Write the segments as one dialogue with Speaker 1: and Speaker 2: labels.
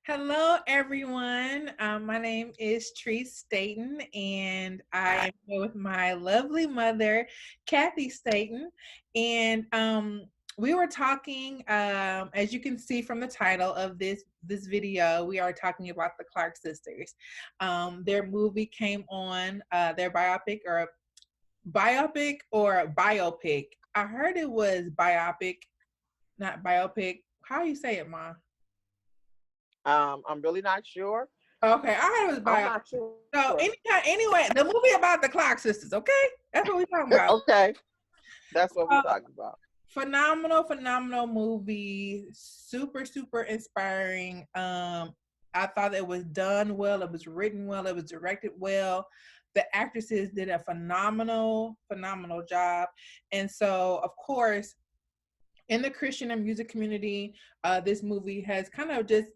Speaker 1: Hello, everyone. My name is Trice Staten, and I am here with my lovely mother, Kathy Staten. And we were talking, as you can see from the title of this video, we are talking about the Clark sisters. Their movie came on, their biopic. I heard it was biopic, not biopic. How you say it, Ma?
Speaker 2: I'm really not sure.
Speaker 1: Okay, I heard it was
Speaker 2: I'm
Speaker 1: biopic.
Speaker 2: not sure.
Speaker 1: So anyway, the movie about the Clark sisters, okay? That's what we're talking about.
Speaker 2: Okay. That's what we're talking about.
Speaker 1: Phenomenal movie. Super, super inspiring. I thought it was done well, it was written well, it was directed well. The actresses did a phenomenal job. And so, of course, in the Christian and music community, this movie has kind of just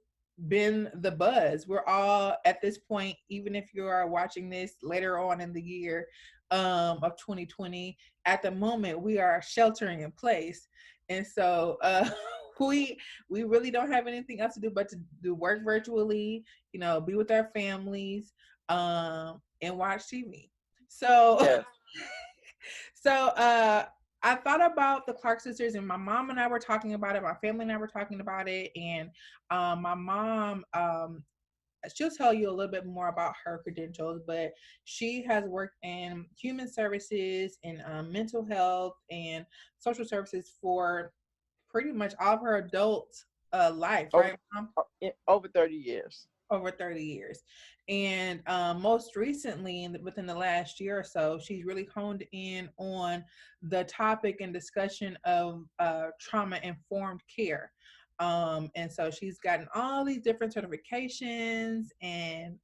Speaker 1: been the buzz. We're all at this point, even if you are watching this later on in the year of 2020, at the moment we are sheltering in place, and so we really don't have anything else to do but to do work virtually, be with our families, and watch TV. So,
Speaker 2: Yes.
Speaker 1: so I thought about the Clark sisters, and my mom and I were talking about it. My family and I were talking about it, and my mom, she'll tell you a little bit more about her credentials, but she has worked in human services and mental health and social services for pretty much all of her adult life, right, Mom?
Speaker 2: Over 30 years.
Speaker 1: Over 30 years. And most recently, within the last year or so, she's really honed in on the topic and discussion of trauma-informed care. And so she's gotten all these different certifications, and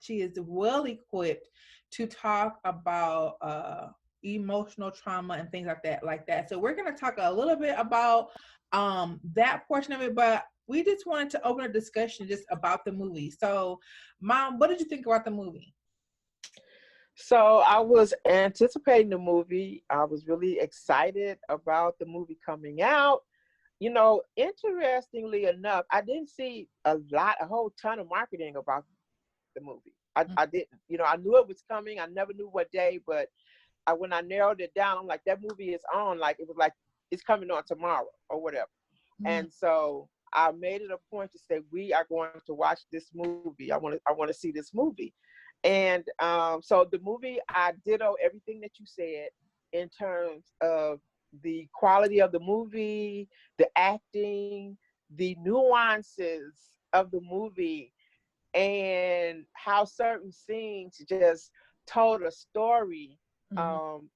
Speaker 1: she is well equipped to talk about emotional trauma and things like that. So we're going to talk a little bit about that portion of it, but we just wanted to open a discussion just about the movie. So, Mom, what did you think about the movie?
Speaker 2: So I was anticipating the movie. I was really excited about the movie coming out. Interestingly enough, I didn't see a whole ton of marketing about the movie. I didn't. I knew it was coming. I never knew what day, but when I narrowed it down, I'm like, that movie is on. Like, it was like, it's coming on tomorrow or whatever. And so I made it a point to say, we are going to watch this movie. I want to see this movie. And so the movie, I ditto everything that you said in terms of the quality of the movie, the acting, the nuances of the movie, and how certain scenes just told a story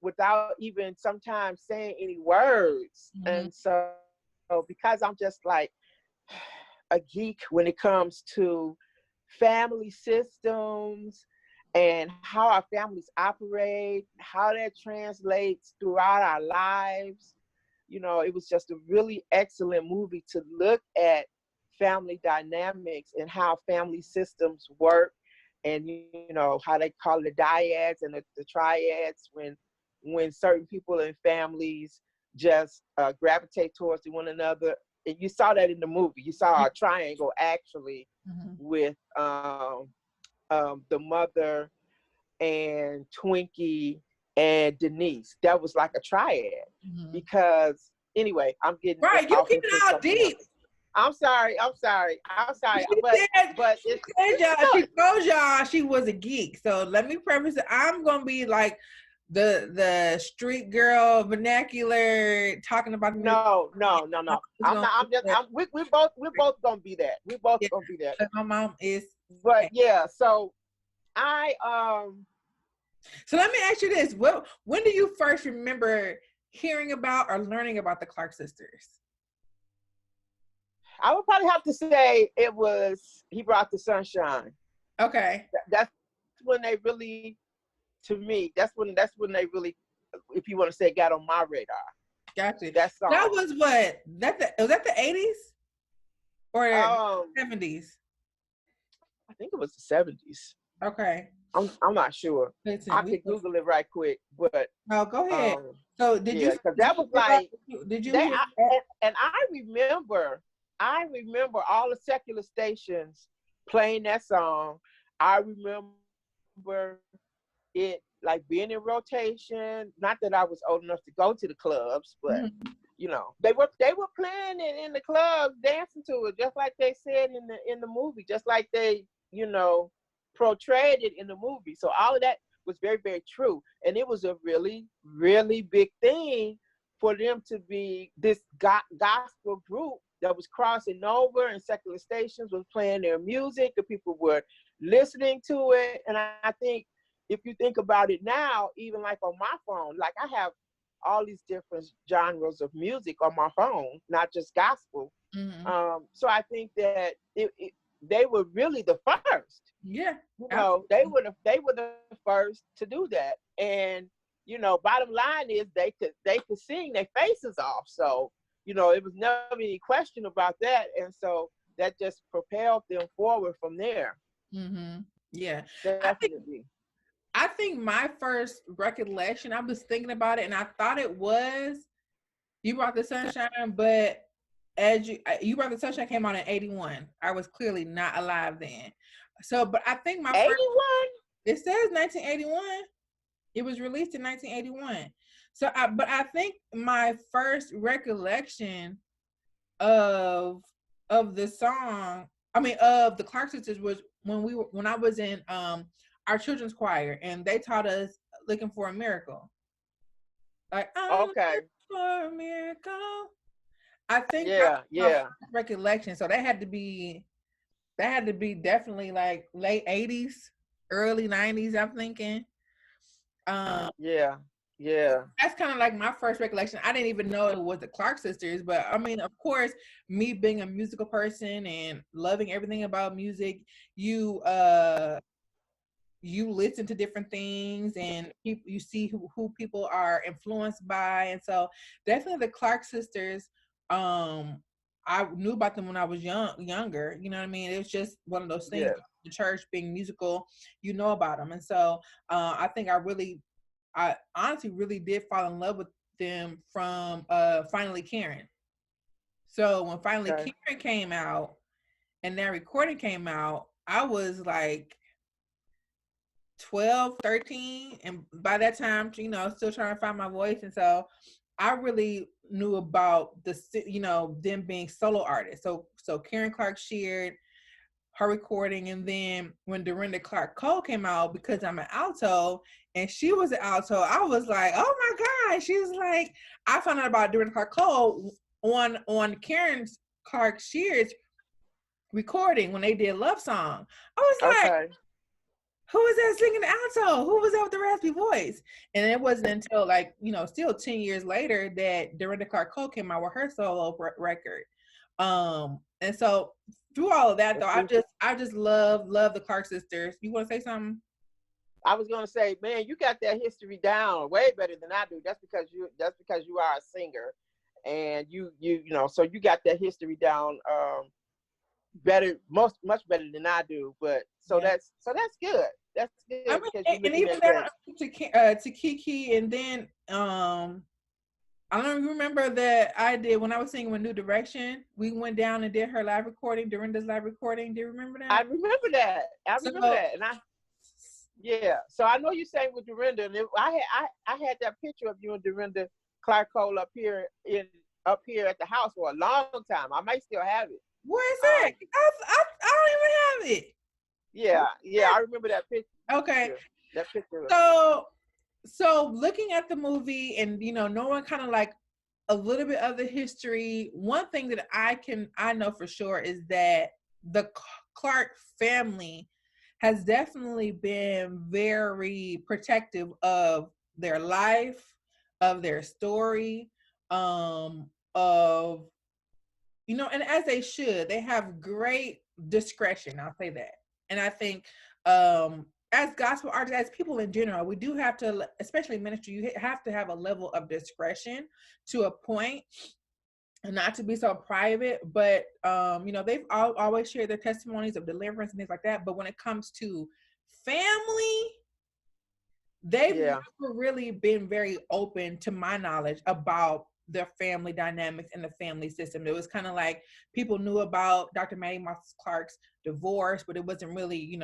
Speaker 2: without even sometimes saying any words. And so because I'm just like a geek when it comes to family systems and how our families operate, how that translates throughout our lives, it was just a really excellent movie to look at family dynamics and how family systems work, and how they call the dyads and the triads when certain people in families just gravitate towards one another. And you saw that in the movie. You saw a triangle actually with the mother and Twinkie and Denise. That was like a triad because anyway, I'm getting
Speaker 1: right. You keep it all deep.
Speaker 2: I'm sorry.
Speaker 1: She told y'all she was a geek. So let me preface it. I'm gonna be like the street girl vernacular talking about the
Speaker 2: no. We're both gonna be that. We're both gonna be that.
Speaker 1: My mom is.
Speaker 2: But yeah, so
Speaker 1: So let me ask you this: when do you first remember hearing about or learning about the Clark sisters?
Speaker 2: I would probably have to say it was He Brought the Sunshine.
Speaker 1: Okay.
Speaker 2: That's when they really, to me, that's when they really, if you want to say, got on my radar.
Speaker 1: Gotcha.
Speaker 2: That song.
Speaker 1: That was what? Was that the 80s or 70s?
Speaker 2: I think it was the 70s.
Speaker 1: Okay.
Speaker 2: I'm not sure.
Speaker 1: Listen,
Speaker 2: I could Google it right quick, but
Speaker 1: no, go ahead. So did you?
Speaker 2: Because that was like,
Speaker 1: did you?
Speaker 2: and I remember I remember all the secular stations playing that song. I remember it like being in rotation. Not that I was old enough to go to the clubs, but
Speaker 1: Mhm.
Speaker 2: they were playing it in the clubs, dancing to it, just like they said in the movie, just like they portrayed it in the movie. So all of that was very, very true, and it was a really, really big thing for them to be this gospel group that was crossing over, and secular stations was playing their music. The people were listening to it, and I think if you think about it now, even like on my phone, like I have all these different genres of music on my phone, not just gospel.
Speaker 1: Mhm.
Speaker 2: So I think that they were really the first.
Speaker 1: Yeah,
Speaker 2: They
Speaker 1: absolutely.
Speaker 2: were the first to do that. And bottom line is they could sing their faces off. So it was never any question about that. And so that just propelled them forward from there.
Speaker 1: Mhm. Yeah. I think
Speaker 2: Definitely.
Speaker 1: I think my first recollection, I was thinking about it and I thought it was You Brought the Sunshine, but as you brought the sunshine came out in 81. I was clearly not alive then. So, but I think my first
Speaker 2: 81.
Speaker 1: it says 1981. It was released in 1981. So, but I think my first recollection of the song, I mean, of the Clark sisters was when I was in our children's choir and they taught us "Looking for a Miracle." Like I'm
Speaker 2: Okay.
Speaker 1: looking for a miracle. I think that
Speaker 2: Yeah,
Speaker 1: was my
Speaker 2: yeah,
Speaker 1: first recollection. So that had to be definitely like late 80s, early 90s, I'm thinking. Um
Speaker 2: yeah, yeah.
Speaker 1: that's kind of like my first recollection. I didn't even know it was the Clark sisters, but I mean, of course, me being a musical person and loving everything about music, you you listen to different things and you see who people are influenced by, and so definitely the Clark sisters. um I knew about them when I was younger, you know what I mean. It was just one of those things,
Speaker 2: Yes.
Speaker 1: the church being musical, you know about them. And so I think I honestly really did fall in love with them from Finally Karen. So when Finally
Speaker 2: Okay.
Speaker 1: Karen came out and that recording came out, I was like 12, 13, and by that time, still trying to find my voice. And so I really knew about them being solo artists. So Karen Clark shared her recording, and then when Dorinda Clark Cole came out, because I'm an alto and she was an alto, I was like, oh my god. She was like, I found out about Dorinda Clark Cole on Karen's Clark Shear's recording when they did Love Song. I was like,
Speaker 2: Okay.
Speaker 1: who was that singing the alto? Who was that with the raspy voice? And it wasn't until still 10 years later that Dorinda Clark Cole came out with her solo record. And so through all of that though,
Speaker 2: That's
Speaker 1: I just love the Clark sisters. You want to say something?
Speaker 2: I was gonna say, man, you got that history down way better than I do. That's because you are a singer, and so you got that history down better, much better than I do. But
Speaker 1: Yeah.
Speaker 2: that's good. That's good
Speaker 1: I
Speaker 2: because
Speaker 1: mean,
Speaker 2: you're
Speaker 1: and
Speaker 2: looking
Speaker 1: even
Speaker 2: at that.
Speaker 1: down to Kiki, and then I don't remember that I did when I was singing with New Direction. We went down and did her live recording, Dorinda's live recording. Do you remember
Speaker 2: I
Speaker 1: that?
Speaker 2: remember that. I
Speaker 1: So
Speaker 2: remember that, and yeah. So I know you sang with Dorinda, and I had that picture of you and Dorinda Clark Cole up here at the house for a long time. I might still have it.
Speaker 1: where is
Speaker 2: Um,
Speaker 1: that? I don't even have it.
Speaker 2: yeah, yeah, I remember that picture.
Speaker 1: Okay.
Speaker 2: That picture.
Speaker 1: So looking at the movie and knowing kind of like a little bit of the history, one thing that I know for sure is that the Clark family has definitely been very protective of their life, of their story, of and as they should. They have great discretion, I'll say that. And I think as gospel artists, as people in general, we do have to, especially ministry, you have to have a level of discretion to a point, and not to be so private. But they've always shared their testimonies of deliverance and things like that. But when it comes to family, they've
Speaker 2: Yeah.
Speaker 1: never really been very open, to my knowledge, about the family dynamics and the family system. It was kind of like people knew about Dr. Mattie Moss Clark's divorce, but it wasn't really,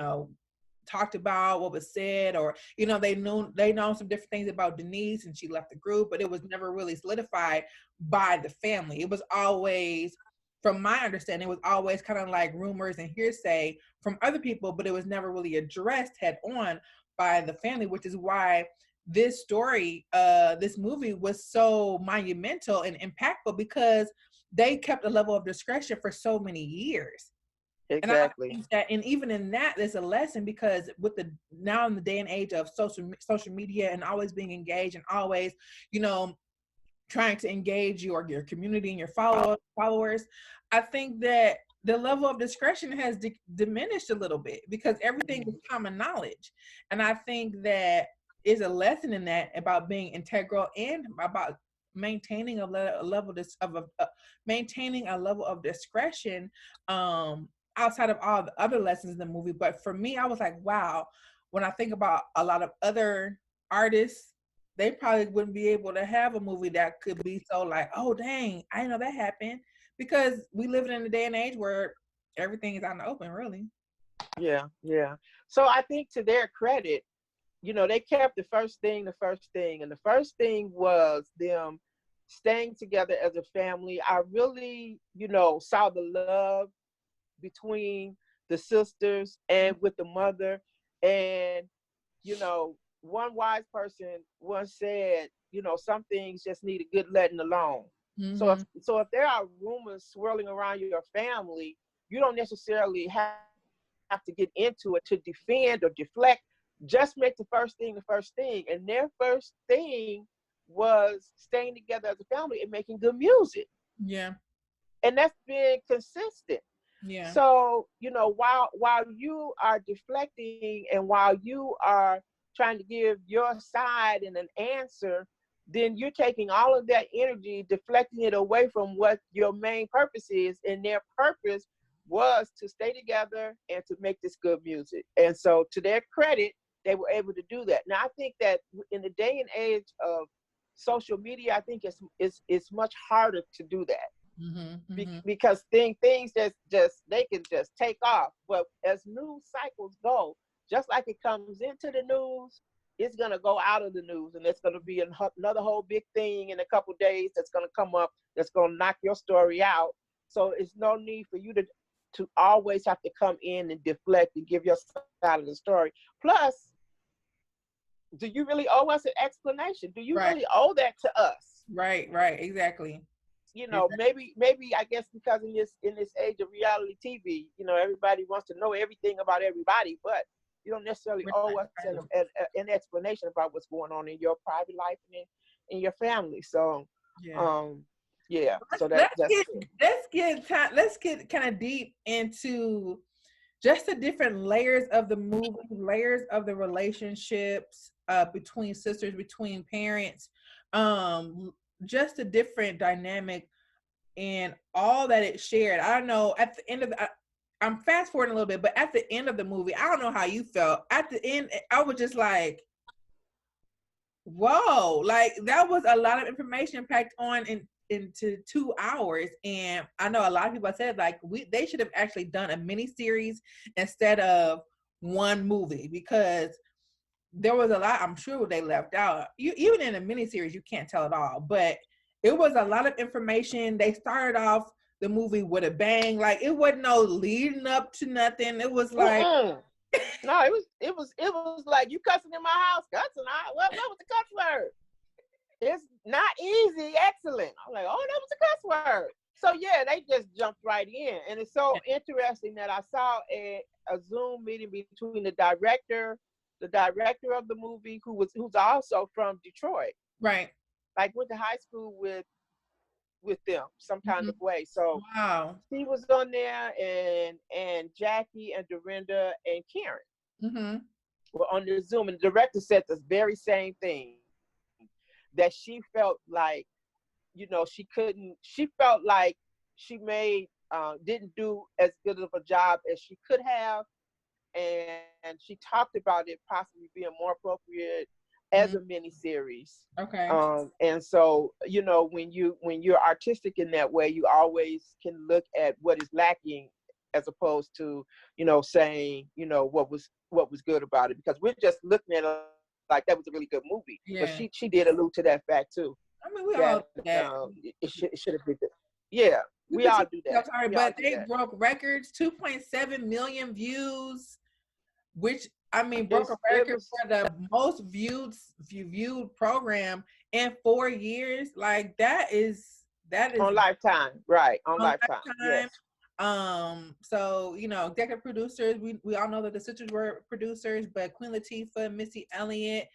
Speaker 1: talked about what was said, or they know some different things about Denise and she left the group, but it was never really solidified by the family. It was always, from my understanding, it was always kind of like rumors and hearsay from other people, but it was never really addressed head on by the family, which is why this story, this movie was so monumental and impactful, because they kept a level of discretion for so many years. And I
Speaker 2: Exactly.
Speaker 1: think that, and even in that, there's a lesson, because with the now in the day and age of social media and always being engaged and always, you know, trying to engage your community and your followers, I think that the level of discretion has diminished a little bit, because everything is common knowledge. And I think that is a lesson in that, about being integral and about maintaining a level of maintaining a level of discretion, outside of all the other lessons in the movie. But for me, I was like, wow, when I think about a lot of other artists, they probably wouldn't be able to have a movie that could be so like, oh dang, I didn't know that happened, because we live in a day and age where everything is out in the open, really.
Speaker 2: Yeah, yeah. So I think, to their credit, they kept the first thing, and the first thing was them staying together as a family. I really, saw the love between the sisters and with the mother. And, one wise person once said, some things just need a good letting alone.
Speaker 1: Mm-hmm.
Speaker 2: So if there are rumors swirling around your family, you don't necessarily have to get into it to defend or deflect. Just make the first thing the first thing. And their first thing was staying together as a family and making good music.
Speaker 1: Yeah.
Speaker 2: And that's been consistent.
Speaker 1: Yeah.
Speaker 2: So, while you are deflecting and while you are trying to give your side and an answer, then you're taking all of that energy, deflecting it away from what your main purpose is. And their purpose was to stay together and to make this good music. And so, to their credit, they were able to do that. Now, I think that in the day and age of social media, I think it's much harder to do that.
Speaker 1: Mm-hmm. Mm-hmm.
Speaker 2: Because things just they can just take off. But as news cycles go, just like it comes into the news, it's gonna go out of the news, and it's gonna be another whole big thing in a couple days that's gonna come up, that's gonna knock your story out. So it's no need for you to always have to come in and deflect and give your side of the story. Plus, do you really owe us an explanation? Do you
Speaker 1: Right.
Speaker 2: really owe that to us?
Speaker 1: Right. Right. Exactly.
Speaker 2: Maybe I guess because in this age of reality TV, everybody wants to know everything about everybody, but you don't necessarily owe us an explanation about what's going on in your private life and in your family. So,
Speaker 1: Yeah.
Speaker 2: yeah. So
Speaker 1: Let's get kind of deep into just the different layers of the movie, layers of the relationships, between sisters, between parents, just a different dynamic and all that it shared. I don't know, at the end of I'm fast forwarding a little bit, but at the end of the movie, I don't know how you felt. At the end, I was just like, whoa, like that was a lot of information packed on into 2 hours. And I know a lot of people said like they should have actually done a mini series instead of one movie, because there was a lot, I'm sure, they left out. Even in a mini series, you can't tell it all, but it was a lot of information. They started off the movie with a bang. Like it wasn't no leading up to nothing. It was like,
Speaker 2: no, it was like, you cussing in my house, cussing. What was the cuss word? It's not easy, excellent. I'm like, oh, that was a cuss word. So yeah, they just jumped right in, and it's so interesting that I saw a Zoom meeting between the director of the movie, who's also from Detroit,
Speaker 1: right,
Speaker 2: like went to high school with them some kind of way. So
Speaker 1: wow,
Speaker 2: he was on there, and Jackie and Dorinda and Karen were on the Zoom, and the director said the very same thing, that she felt like, she felt like she didn't do as good of a job as she could have, and she talked about it possibly being more appropriate as
Speaker 1: Mm,
Speaker 2: a mini series.
Speaker 1: okay.
Speaker 2: And so, when you're artistic in that way, you always can look at what is lacking, as opposed to, saying, what was good about it, because we're just looking at it like that was a really good movie. But
Speaker 1: Yeah.
Speaker 2: she did allude to that fact too,
Speaker 1: I mean, we all
Speaker 2: that
Speaker 1: do that.
Speaker 2: it should have been good. Yeah,
Speaker 1: We
Speaker 2: we all
Speaker 1: critique
Speaker 2: do
Speaker 1: ourselves
Speaker 2: that.
Speaker 1: hard,
Speaker 2: We all
Speaker 1: but
Speaker 2: do
Speaker 1: they
Speaker 2: that.
Speaker 1: broke records, 2.7 million views, which I mean broke a
Speaker 2: It
Speaker 1: record
Speaker 2: was
Speaker 1: for the most viewed program in 4 years. Like that is
Speaker 2: on Lifetime, right? On
Speaker 1: on
Speaker 2: Lifetime,
Speaker 1: Lifetime.
Speaker 2: yes.
Speaker 1: So executive producers, we all know that the sisters were producers, but Queen Latifah, Missy Elliott,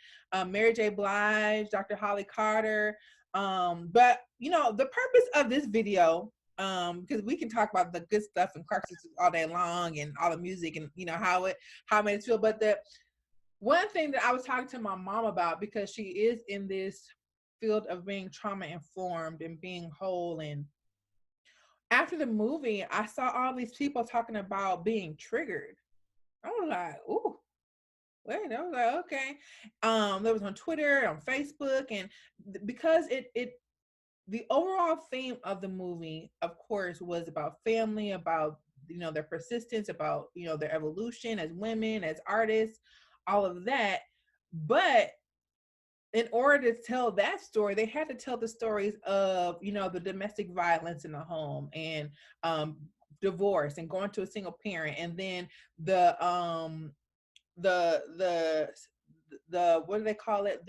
Speaker 1: Mary J. Blige, Dr. Holly Carter. But the purpose of this video, because we can talk about the good stuff and Clark sisters all day long and all the music and how it made us feel. But the one thing that I was talking to my mom about, because she is in this field of being trauma informed and being whole, and after the movie, I saw all these people talking about being triggered. I was like, ooh, wait. I was like, okay. There was on Twitter, on Facebook, and because it the overall theme of the movie, of course, was about family, about their persistence, about their evolution as women, as artists, all of that. But in order to tell that story, they had to tell the stories of the domestic violence in the home, and um divorce, and going to a single parent, and then the the the what do they call it,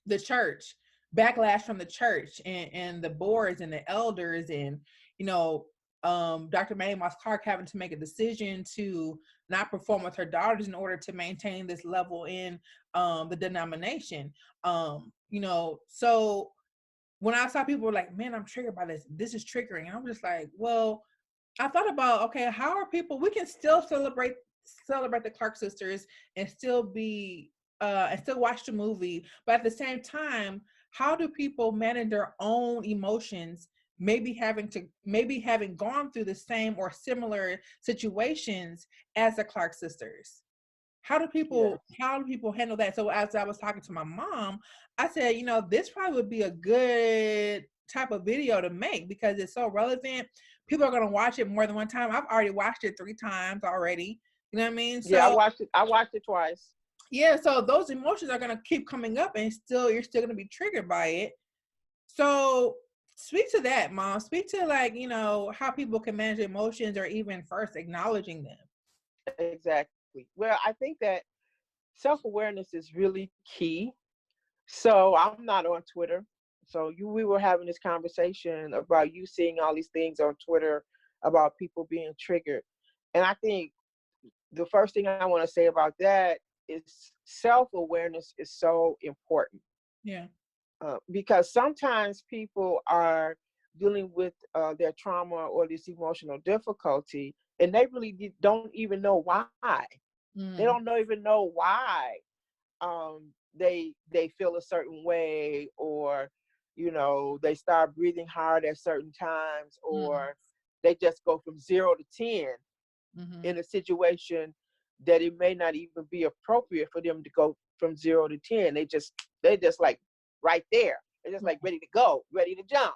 Speaker 1: the church, backlash from the church, and the boards and the elders, and you know Dr. Mattie Moss Clark having to make a decision to not perform with her daughters in order to maintain this level in the denomination. So when I saw people were like, man, I'm triggered by this is triggering, and I'm just like, well, I thought about, okay, how are people, we can still celebrate the Clark sisters and still be and still watch the movie, but at the same time, how do people manage their own emotions, maybe having gone through the same or similar situations as the Clark sisters? How do
Speaker 2: Yeah.
Speaker 1: people handle that? So as I was talking to my mom, I said, this probably would be a good type of video to make because it's so relevant. People are going to watch it more than one time. I've already watched it 3 times already. You know what I mean?
Speaker 2: Yeah, I
Speaker 1: So
Speaker 2: watched it. I watched it twice.
Speaker 1: yeah, so those emotions are going to keep coming up, and you're still going to be triggered by it. So speak to that, mom. Speak to, like, how people can manage emotions, or even first acknowledging them.
Speaker 2: Exactly. Well, I think that self-awareness is really key. So I'm not on Twitter. So we were having this conversation about you seeing all these things on Twitter about people being triggered. And I think the first thing I want to say about that is self-awareness is so important.
Speaker 1: Yeah.
Speaker 2: Because sometimes people are dealing with their trauma or this emotional difficulty, and they really don't even know why. They
Speaker 1: Mm,
Speaker 2: don't even know why they feel a certain way, or they start breathing hard at certain times,
Speaker 1: mm,
Speaker 2: or they just go from 0 to 10
Speaker 1: mm-hmm.
Speaker 2: in a situation that it may not even be appropriate for them to go from 0 to 10. They just like right there. They're just like ready to go, ready to jump.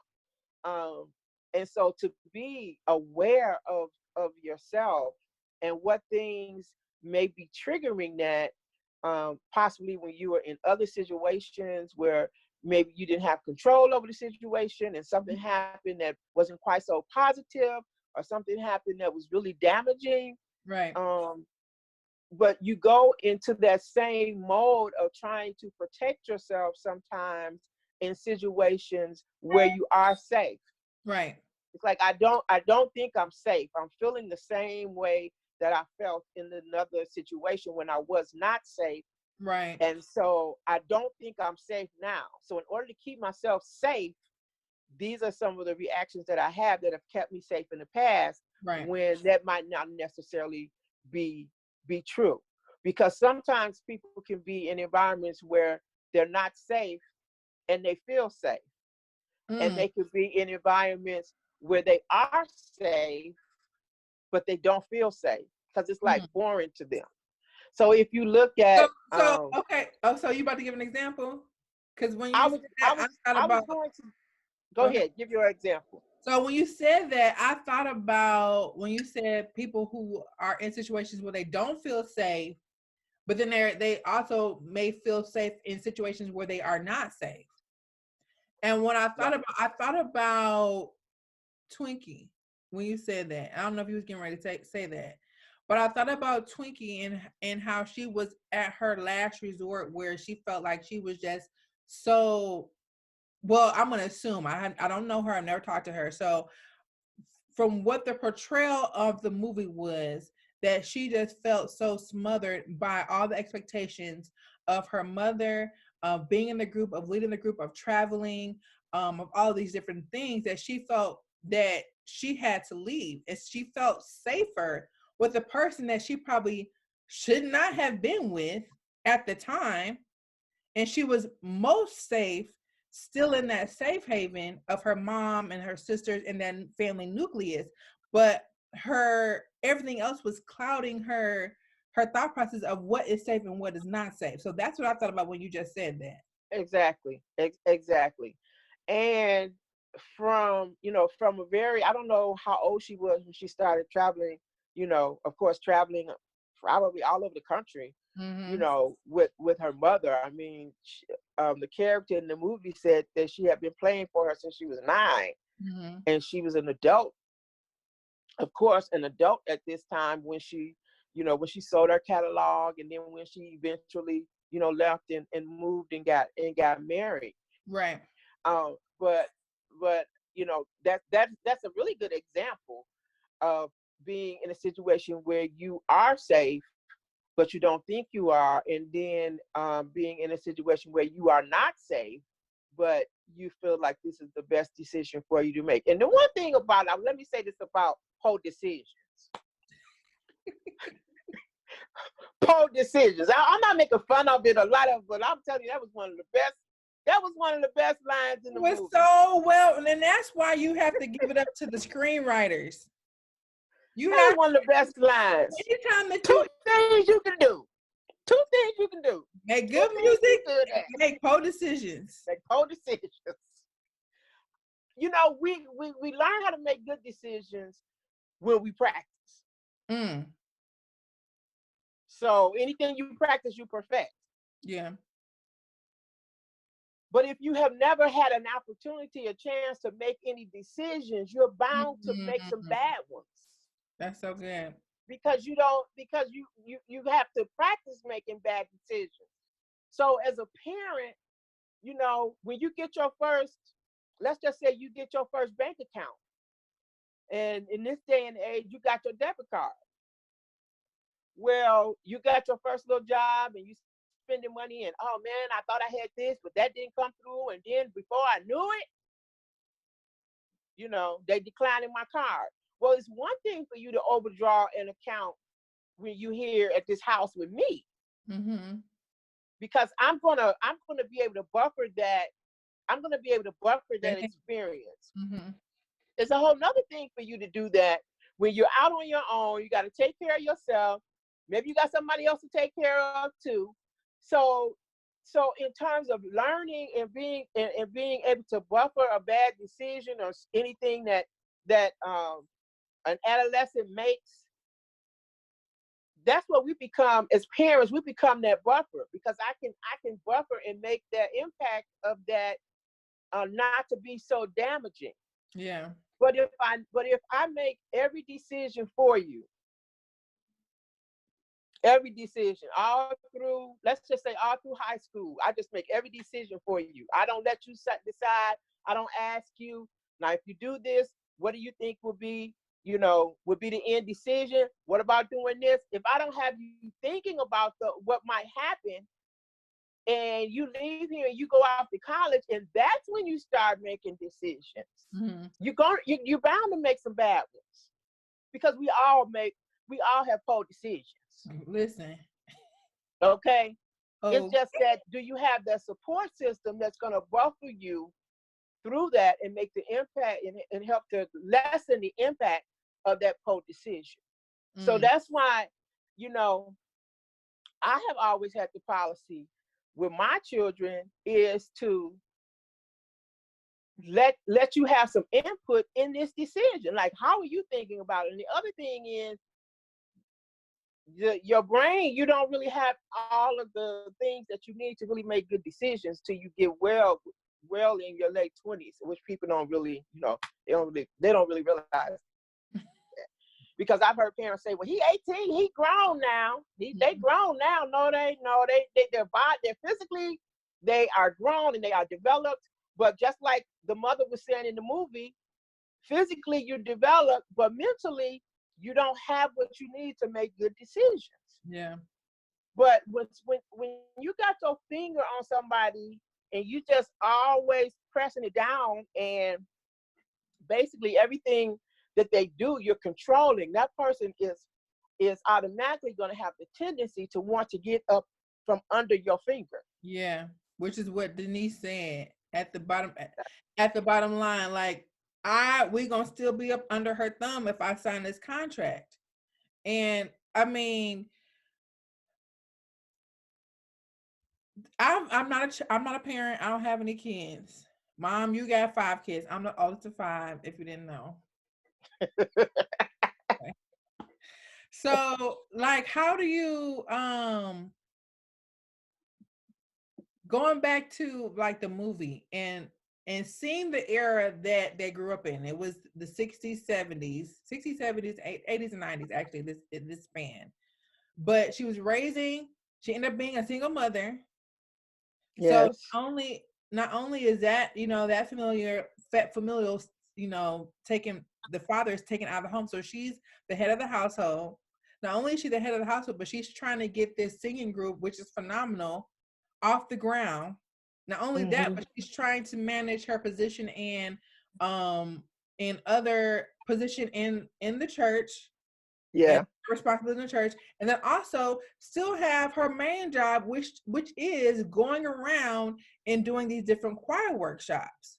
Speaker 2: Um, and so to be aware of yourself and what things may be triggering that, possibly when you were in other situations where maybe you didn't have control over the situation and something happened that wasn't quite so positive, or something happened that was really damaging.
Speaker 1: Right.
Speaker 2: um, but you go into that same mode of trying to protect yourself sometimes in situations where you are safe.
Speaker 1: Right.
Speaker 2: It's like I don't think I'm safe. I'm feeling the same way that I felt in another situation when I was not safe.
Speaker 1: Right.
Speaker 2: And so I don't think I'm safe now. So in order to keep myself safe, these are some of the reactions that I have that have kept me safe in the past,
Speaker 1: Right.
Speaker 2: when that might not necessarily be true. Because sometimes people can be in environments where they're not safe and they feel safe. And
Speaker 1: Mm,
Speaker 2: they could be in environments where they are safe, but they don't feel safe because it's like
Speaker 1: mm,
Speaker 2: foreign to them. So if you look
Speaker 1: So,
Speaker 2: at,
Speaker 1: okay. Oh, so you about to give an example? Because when you
Speaker 2: I
Speaker 1: said
Speaker 2: was,
Speaker 1: that, I thought
Speaker 2: I was
Speaker 1: about.
Speaker 2: going to go ahead, give your example.
Speaker 1: So when you said that, I thought about when you said people who are in situations where they don't feel safe, but then they also may feel safe in situations where they are not safe. And when
Speaker 2: Yeah,
Speaker 1: I thought about Twinkie when you said that. I don't know if you was getting ready to say that, but I thought about Twinkie and how she was at her last resort where she felt like she was just so. Well, I'm gonna assume I don't know her. I've never talked to her, so from what the portrayal of the movie was, that she just felt so smothered by all the expectations of her mother, of being in the group, of leading the group, of traveling, of all these different things, that she felt that she had to leave. And she felt safer with a person that she probably should not have been with at the time, and she was most safe still in that safe haven of her mom and her sisters and that family nucleus, but her everything else was clouding her thought process of what is safe and what is not safe. So that's what I thought about when you just said that.
Speaker 2: exactly, exactly. And from, from a very, I don't know how old she was when she started traveling, of course, traveling probably all over the country,
Speaker 1: Mm-hmm.
Speaker 2: with her mother. I mean, the character in the movie said that she had been playing for her since she was 9,
Speaker 1: Mm-hmm.
Speaker 2: and she was an adult, of course, an adult at this time when she, when she sold her catalog, and then when she eventually, left and moved and got married.
Speaker 1: Right.
Speaker 2: But that's a really good example of being in a situation where you are safe, but you don't think you are, and then being in a situation where you are not safe, but you feel like this is the best decision for you to make. And the one thing about, let me say this about poor decisions. Poor decisions. I'm not making fun of it a lot of, but I'm telling you, that was one of the best. That was one of the best lines in
Speaker 1: It
Speaker 2: the
Speaker 1: was
Speaker 2: movie.
Speaker 1: so well, and that's why you have to give it up to the screenwriters. You
Speaker 2: That was
Speaker 1: have
Speaker 2: one of the best lines.
Speaker 1: anytime that
Speaker 2: Two
Speaker 1: you
Speaker 2: things you can do. Two things you can do.
Speaker 1: make
Speaker 2: Two
Speaker 1: good
Speaker 2: things you
Speaker 1: music
Speaker 2: good
Speaker 1: and
Speaker 2: at.
Speaker 1: make poor decisions.
Speaker 2: Make poor decisions. We learn how to make good decisions when we practice.
Speaker 1: Mm,
Speaker 2: So anything you practice, you perfect.
Speaker 1: yeah.
Speaker 2: But if you have never had an opportunity, a chance to make any decisions, you're bound to make some
Speaker 1: Mm,
Speaker 2: bad ones.
Speaker 1: that's so good.
Speaker 2: Because you have to practice making bad decisions. So as a parent, when you get your first, let's just say you get your first bank account, and in this day and age, you got your debit card. Well, you got your first little job and you spending money, and oh man, I thought I had this, but that didn't come through. And then before I knew it, they declined my card. Well, it's one thing for you to overdraw an account when you here at this house with me,
Speaker 1: Mm-hmm.
Speaker 2: because I'm gonna be able to buffer that. I'm gonna be able to buffer that experience.
Speaker 1: Mm-hmm.
Speaker 2: It's a whole nother thing for you to do that when you're out on your own. You got to take care of yourself. Maybe you got somebody else to take care of too. So, in terms of learning and being able to buffer a bad decision or anything that an adolescent makes, that's what we become as parents. We become that buffer, because I can buffer and make that impact of that not to be so damaging.
Speaker 1: Yeah.
Speaker 2: But if I make every decision for you, every decision all through, let's just say all through high school, I just make every decision for you. I don't let you decide. I don't ask you. Now, if you do this, what do you think would be the end decision? What about doing this? If I don't have you thinking about what might happen, and you leave here and you go off to college, and that's when you start making decisions.
Speaker 1: Mm-hmm.
Speaker 2: You're bound to make some bad ones, because we all have poor decisions.
Speaker 1: Listen.
Speaker 2: Okay. It's
Speaker 1: Oh,
Speaker 2: just that, do you have that support system that's going to buffer you through that and make the impact and help to lessen the impact of that poor decision? So
Speaker 1: mm,
Speaker 2: that's why, you know, I have always had the policy with my children is to let you have some input in this decision. Like, how are you thinking about it? And the other thing is, your brain, you don't really have all of the things that you need to really make good decisions till you get well in your late 20s, which people don't really, they don't really realize. Because I've heard parents say, well, he 18, he grown now. They grown now. No, they're physically, they are grown and they are developed. But just like the mother was saying in the movie, physically you develop, but mentally you don't have what you need to make good decisions.
Speaker 1: Yeah.
Speaker 2: But when you got your finger on somebody and you just always pressing it down, and basically everything that they do, you're controlling, that person is automatically going to have the tendency to want to get up from under your finger.
Speaker 1: Yeah, which is what Denise said at the bottom line. Like, we gonna still be up under her thumb if I sign this contract. And I mean, I'm not a parent. I don't have any kids. Mom, you got 5 kids. I'm the oldest of 5, if you didn't know. Okay. So, like, how do you going back to like the movie and seeing the era that they grew up in? It was the 60s, 70s, 80s, and 90s, actually, this span. But she ended up being a single mother. So
Speaker 2: Yes.
Speaker 1: not only is that, that familial, taking the father is taken out of the home. So she's the head of the household. Not only is she the head of the household, but she's trying to get this singing group, which is phenomenal, off the ground. Not only that, but she's trying to manage her position and other position in the church.
Speaker 2: Yeah.
Speaker 1: Responsibility in the church, and then also still have her main job, which is going around and doing these different choir workshops.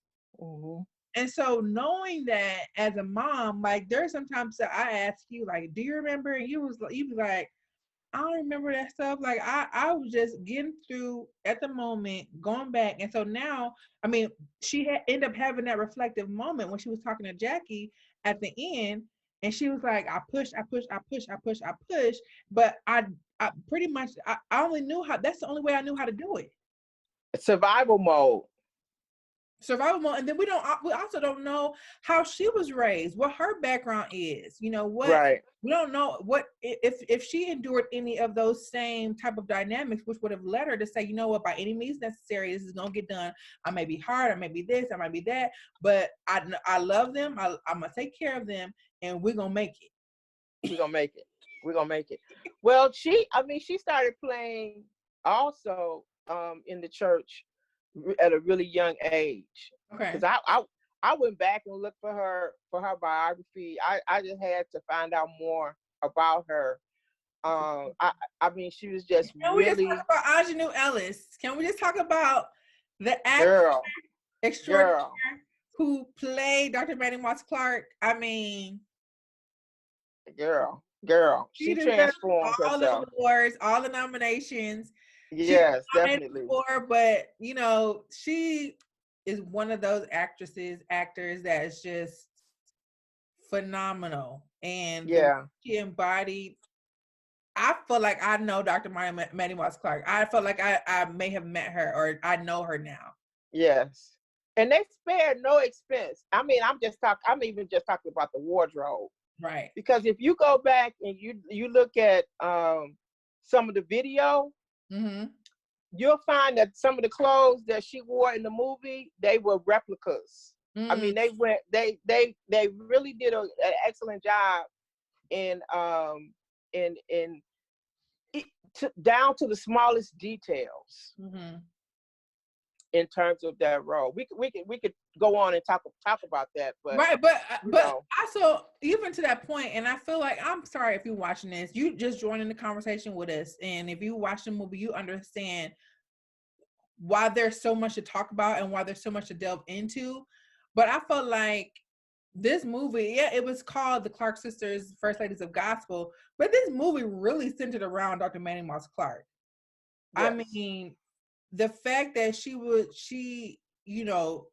Speaker 1: And so knowing that as a mom, like, there's sometimes that I ask you, like, do you remember? And you be like, I don't remember that stuff. Like, I was just getting through at the moment, going back. And so now, I mean, she ended up having that reflective moment when she was talking to Jackie at the end. And she was like, I push. But I pretty much, I only knew that's the only way I knew how to do it.
Speaker 2: Survival mode.
Speaker 1: And then we also don't know how she was raised, what her background is, what
Speaker 2: Right.
Speaker 1: we don't know what if she endured any of those same type of dynamics, which would have led her to say, you know what, by any means necessary, this is gonna get done. I may be hard, I may be this, I might be that, but I love them, I'm gonna take care of them, and we're gonna make it.
Speaker 2: Well, she started playing also in the church at a really young age.
Speaker 1: Okay.
Speaker 2: Because I went back and looked for her biography. I just had to find out more about her. I mean, she was just
Speaker 1: Can we just talk about Aunjanue Ellis? Can we just talk about the actor extraordinaire who played Dr. Mattie Moss Clark? I mean,
Speaker 2: girl, she transformed
Speaker 1: all
Speaker 2: herself.
Speaker 1: the awards, all the nominations.
Speaker 2: Yes, definitely.
Speaker 1: But she is one of those actors that is just phenomenal, and she embodied. I feel like I know Dr. Mattie Moss Clark. I felt like I may have met her, or I know her now.
Speaker 2: Yes, and they spared no expense. I mean, I'm even just talking about the wardrobe,
Speaker 1: right?
Speaker 2: Because if you go back and you look at some of the video, you'll find that some of the clothes that she wore in the movie, they were replicas. I mean, they really did an excellent job in down to the smallest details in terms of that role. We could go on and talk about that, but
Speaker 1: right, but also even to that point, and I feel like, I'm sorry if you're watching this, you just joining the conversation with us, and if you watch the movie, you understand why there's so much to talk about and why there's so much to delve into. But I felt like this movie, it was called The Clark Sisters, First Ladies of Gospel, but this movie really centered around Dr. Mattie Moss Clark. I
Speaker 2: Yes.
Speaker 1: mean, the fact that she, you know,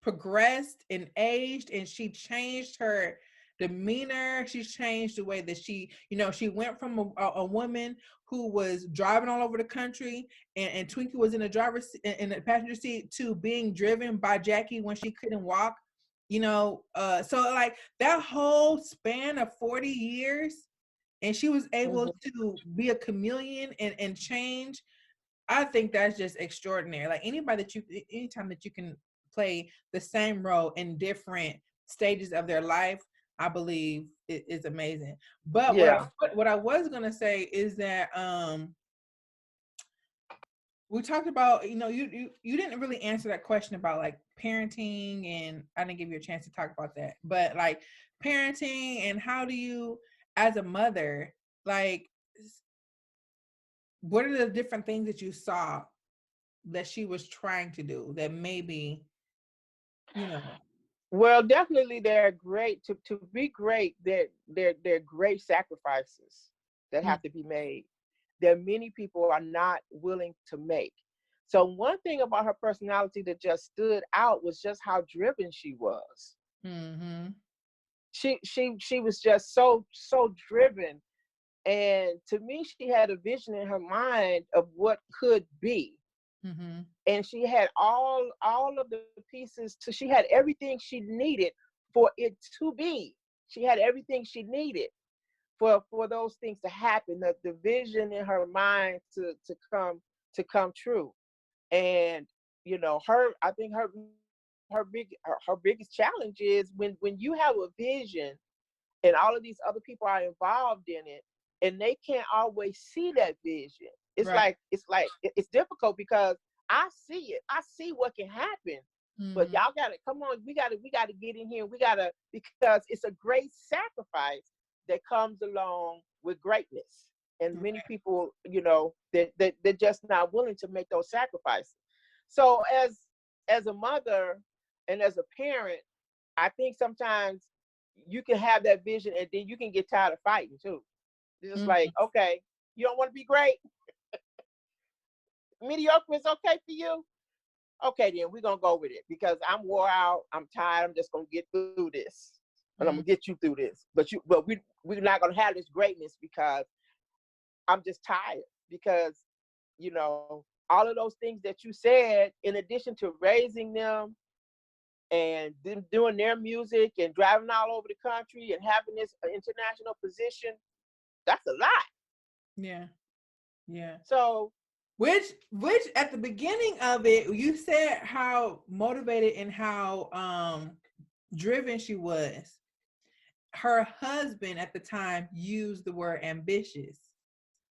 Speaker 1: progressed and aged, and she changed her demeanor. She changed the way that she, you know, she went from a woman who was driving all over the country, and Twinkie was in the in the passenger seat, to being driven by Jackie when she couldn't walk. You know, so like that whole span of 40 years, and she was able
Speaker 2: Mm-hmm.
Speaker 1: to be a chameleon and change. I think that's just extraordinary. Like anybody that you, anytime that you can play the same role in different stages of their life, I believe it is amazing. But
Speaker 2: Yeah.
Speaker 1: what I was gonna say is that we talked about, you know, you didn't really answer that question about like parenting, and I didn't give you a chance to talk about that. But like parenting, and how do you, as a mother, like what are the different things that you saw that she was trying to do that maybe, you know.
Speaker 2: Well, definitely they're great to be great. They're great sacrifices that
Speaker 1: Mm,
Speaker 2: have to be made that many people are not willing to make. So one thing about her personality that just stood out was just how driven she was.
Speaker 1: mm-hmm,
Speaker 2: She was just so driven, and to me she had a vision in her mind of what could be,
Speaker 1: mm-hmm,
Speaker 2: and she had all of the pieces to, she had everything she needed for it to be. She had everything she needed for those things to happen, the vision in her mind to come true. And you know, her, I think her biggest challenge is when you have a vision and all of these other people are involved in it, and they can't always see that vision.
Speaker 1: right,
Speaker 2: It's difficult because I see it, I see what can happen, but
Speaker 1: mm-hmm,
Speaker 2: y'all gotta come on, we gotta get in here, we gotta, because it's a great sacrifice that comes along with greatness, and many people, you know, they're just not willing to make those sacrifices. So as a mother and as a parent, I think sometimes you can have that vision and then you can get tired of fighting too. It's just
Speaker 1: mm-hmm,
Speaker 2: like, okay, you don't want to be great. Mediocre is okay for you. Okay, then we're gonna go with it because I'm wore out. I'm tired. I'm just gonna get through this, and I'm gonna
Speaker 1: mm-hmm,
Speaker 2: get you through this. But we're not gonna have this greatness because I'm just tired. Because you know all of those things that you said, in addition to raising them and them doing their music and driving all over the country and having this international position, that's a lot.
Speaker 1: yeah, yeah.
Speaker 2: So
Speaker 1: Which at the beginning of it, you said how motivated and how driven she was. Her husband at the time used the word ambitious,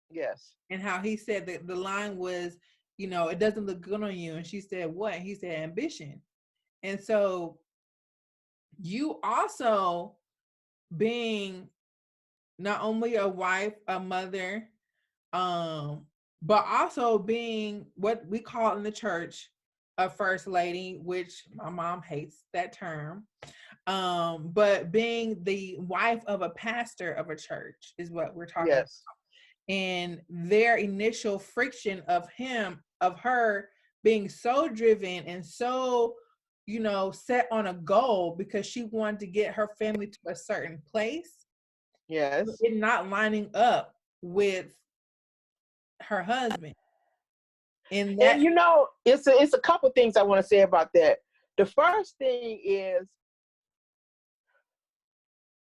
Speaker 2: yes,
Speaker 1: and how he said that the line was, you know, it doesn't look good on you. And she said, what? He said, ambition. And so you also being not only a wife, a mother, um, but also being what we call in the church a first lady, which my mom hates that term. But being the wife of a pastor of a church is what we're talking about.
Speaker 2: yes,
Speaker 1: And their initial friction of her being so driven and so, you know, set on a goal because she wanted to get her family to a certain place,
Speaker 2: yes.
Speaker 1: it not lining up with her husband. And
Speaker 2: And
Speaker 1: that,
Speaker 2: you know, it's a couple things I want to say about that. The first thing is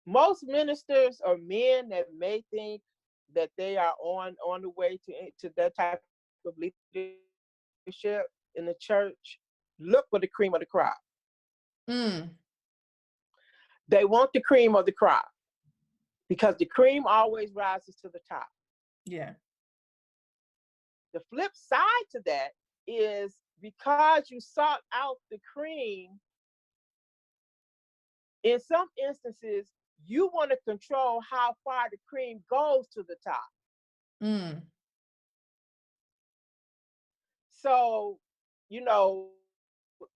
Speaker 2: most ministers or men that may think that they are on the way to that type of leadership in the church look for the cream of the crop.
Speaker 1: mm,
Speaker 2: They want the cream of the crop because the cream always rises to the top.
Speaker 1: yeah,
Speaker 2: The flip side to that is because you sought out the cream, in some instances, you want to control how far the cream goes to the top.
Speaker 1: mm,
Speaker 2: So, you know,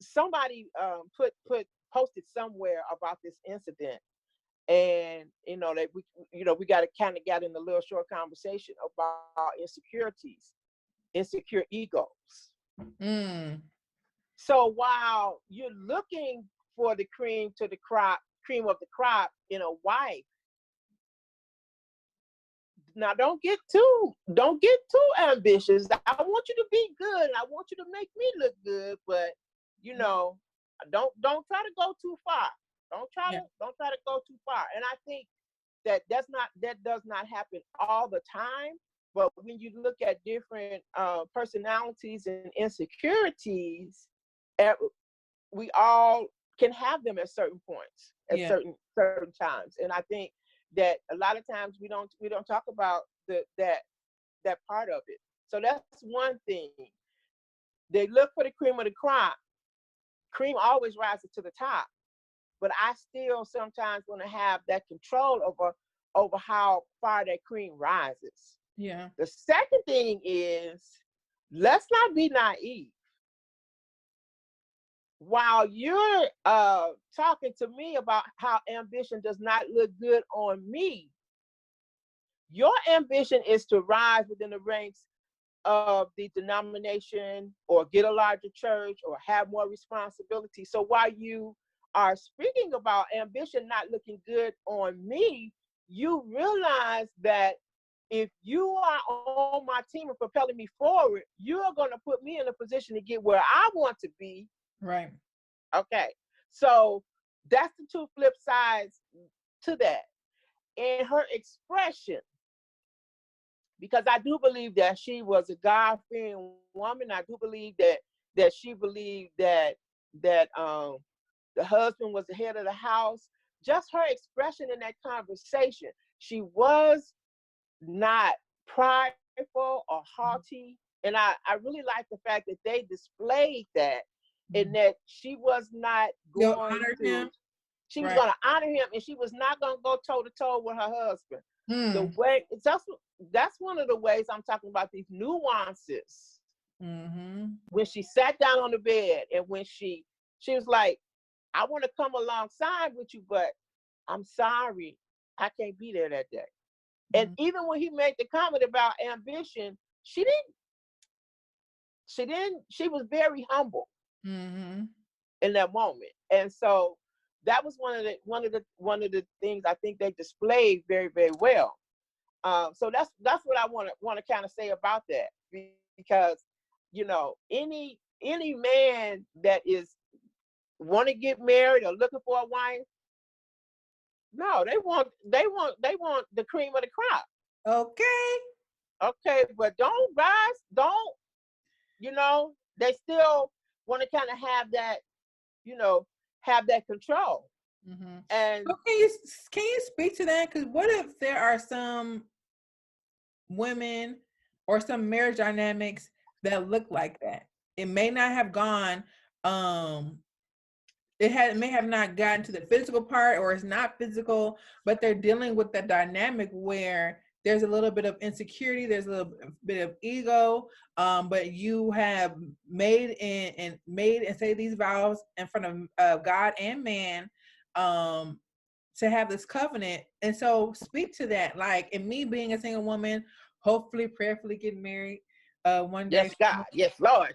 Speaker 2: somebody posted somewhere about this incident, and you know we got to kind of get in a little short conversation about insecurities. insecure egos.
Speaker 1: Mm.
Speaker 2: So while you're looking for the cream of the crop in a wife, now don't get too ambitious. I want you to be good and I want you to make me look good, but don't try to go too far. Don't try to go too far. And I think that does not happen all the time. But when you look at different personalities and insecurities, we all can have them at certain points, at certain times. And I think that a lot of times we don't talk about that part of it. So that's one thing. They look for the cream of the crop. Cream always rises to the top, but I still sometimes want to have that control over how far that cream rises.
Speaker 1: Yeah.
Speaker 2: The second thing is, let's not be naive. While you're talking to me about how ambition does not look good on me, your ambition is to rise within the ranks of the denomination or get a larger church or have more responsibility. So while you are speaking about ambition not looking good on me, you realize that if you are on my team and propelling me forward, you're going to put me in a position to get where I want to be.
Speaker 1: Right.
Speaker 2: Okay. So that's the two flip sides to that. And her expression, because I do believe that she was a God-fearing woman. I do believe that she believed that the husband was the head of the house. Just her expression in that conversation, she was not prideful or haughty. And I really like the fact that they displayed that, in that she was not going to,
Speaker 1: him.
Speaker 2: she was going to honor him, and she was not going to go toe to toe with her husband. The way that's one of the ways I'm talking about these nuances. When she sat down on the bed, and when she was like, I want to come alongside with you, but I'm sorry, I can't be there that day. And even when he made the comment about ambition, she was very humble in that moment. And so that was one of the things I think they displayed very, very well. So that's what I want to kind of say about that, because any man that is want to get married or looking for a wife, no, they want the cream of the crop. Okay, but don't they still want to kind of have that control. And
Speaker 1: so can you speak to that? Because what if there are some women or some marriage dynamics that look like that? It may not have gone, it may have not gotten to the physical part, or it's not physical, but they're dealing with that dynamic where there's a little bit of insecurity, there's a little bit of ego, but you have made and say these vows in front of God and man, to have this covenant. And so speak to that, like, in me being a single woman, hopefully prayerfully getting married one day.
Speaker 2: Yes, God. Yes, Lord.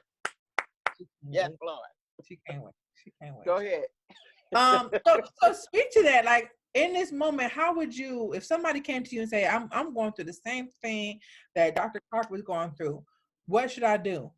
Speaker 2: Yes, Lord.
Speaker 1: She can't wait.
Speaker 2: Go ahead.
Speaker 1: So speak to that, like, in this moment, how would you, if somebody came to you and say, I'm going through the same thing that Dr. Clark was going through, what should I do?